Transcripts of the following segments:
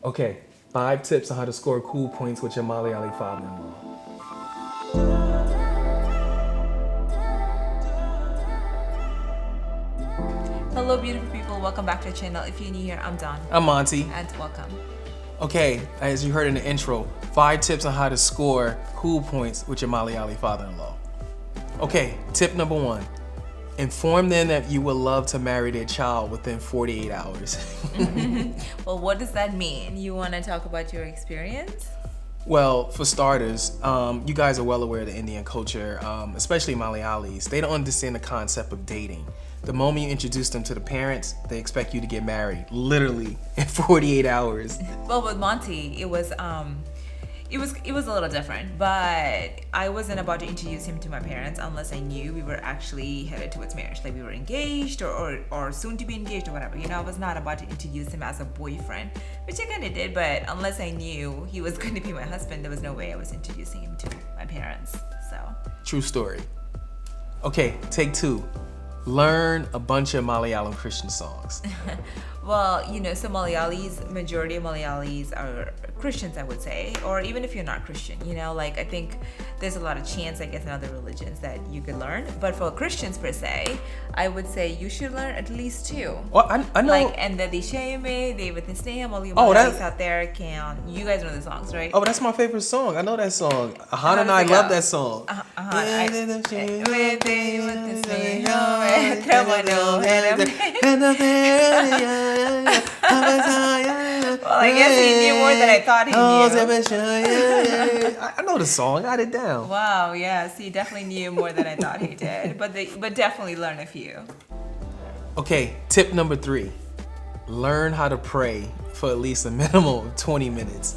Okay, 5 tips on how to score cool points with your Malayalee father-in-law. Hello beautiful people, welcome back to the channel. If you're new here, I'm Dawn. I'm Monty. And welcome. Okay, as you heard in the intro, 5 tips on how to score cool points with your Malayalee father-in-law. Okay, tip number 1. Inform them that you would love to marry their child within 48 hours. Well, what does that mean? You want to talk about your experience? Well, for starters, you guys are well aware of the Indian culture, especially Malayalis. They don't understand the concept of dating. The moment you introduce them to the parents, they expect you to get married, literally in 48 hours. Well, with Monty, it was a little different, but I wasn't about to introduce him to my parents unless I knew we were actually headed towards marriage, like we were engaged or soon to be engaged or whatever. You know, I was not about to introduce him as a boyfriend, which I kind of did, but unless I knew he was going to be my husband, there was no way I was introducing him to my parents. So True story. Okay, take 2. Learn a bunch of Malayalam Christian songs. well, you know, so majority of Malayalis are Christians, I would say, or even if you're not Christian, you know, like I think there's a lot of chants, I guess, in other religions that you could learn. But for Christians per se, I would say you should learn at least 2. Well, I know. Like, and the Dishayame, David Nisneham, all you Malayalis out there can. You guys know the songs, right? Oh, that's my favorite song. I know that song. Hannah and I love that song. Well, I guess he knew more than I thought he knew. I know the song. I got it down. Wow, yes, he definitely knew more than I thought he did. But definitely learn a few. Okay, tip number 3. Learn how to pray for at least a minimum of 20 minutes.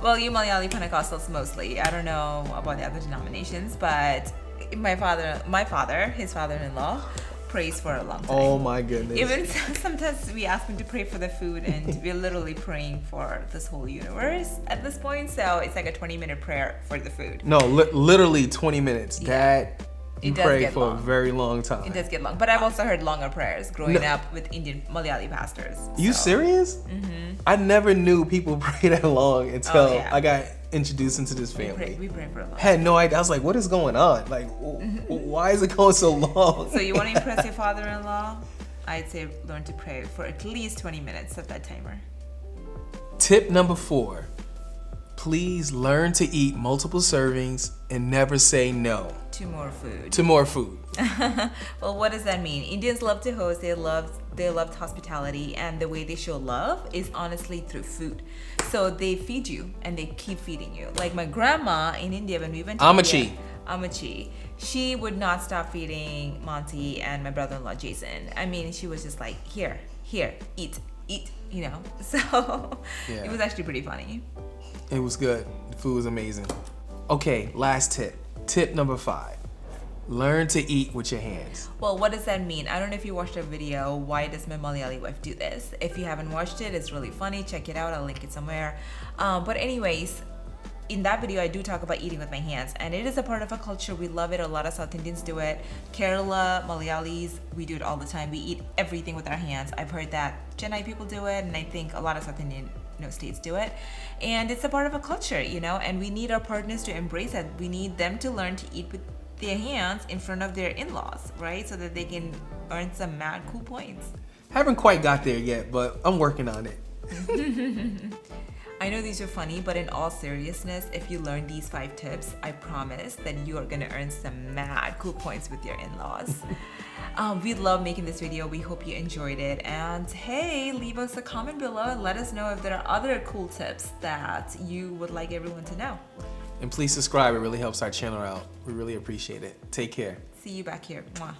Well, you Malayali Pentecostals mostly. I don't know about the other denominations, but my father, his father-in-law, prays for a long time. Oh my goodness. Even sometimes we ask him to pray for the food, and we're literally praying for this whole universe at this point. So it's like a 20-minute prayer for the food. No, literally 20 minutes. Yeah. Dad, you pray for long. a very long time. It does get long, but I've also heard longer prayers growing up with Indian Malayali pastors. You serious? Mm-hmm. I never knew people pray that long until I got introduced into this family. We pray for a long time. Had no idea. I was like, what is going on? Like, why is it going so long? So you want to impress your father-in-law? I'd say learn to pray for at least 20 minutes. Set that timer. Tip number 4. Please learn to eat multiple servings and never say no. To more food. Well, what does that mean? Indians love to host. They loved hospitality, and the way they show love is honestly through food. So they feed you and they keep feeding you. Like my grandma in India, when we went to Amachi, she would not stop feeding Monty and my brother-in-law Jason. I mean, she was just like, here, eat, you know. So It was actually pretty funny. It was good. The food was amazing. Okay, last tip. Tip number 5. Learn to eat with your hands. Well, what does that mean? I don't know if you watched a video, Why Does My Malayali Wife Do This? If you haven't watched it, it's really funny. Check it out. I'll link it somewhere. But anyways, in that video, I do talk about eating with my hands, and it is a part of our culture. We love it. A lot of South Indians do it. Kerala, Malayalis, we do it all the time. We eat everything with our hands. I've heard that Chennai people do it, and I think a lot of South Indian states do it, and it's a part of a culture, you know, and we need our partners to embrace it. We need them to learn to eat with their hands in front of their in-laws, right, so that they can earn some mad cool points. Haven't quite got there yet, but I'm working on it. I know these are funny, but in all seriousness, if you learn these 5 tips, I promise that you are gonna earn some mad cool points with your in-laws. We love making this video. We hope you enjoyed it. And hey, leave us a comment below and let us know if there are other cool tips that you would like everyone to know. And please subscribe. It really helps our channel out. We really appreciate it. Take care. See you back here. Mwah.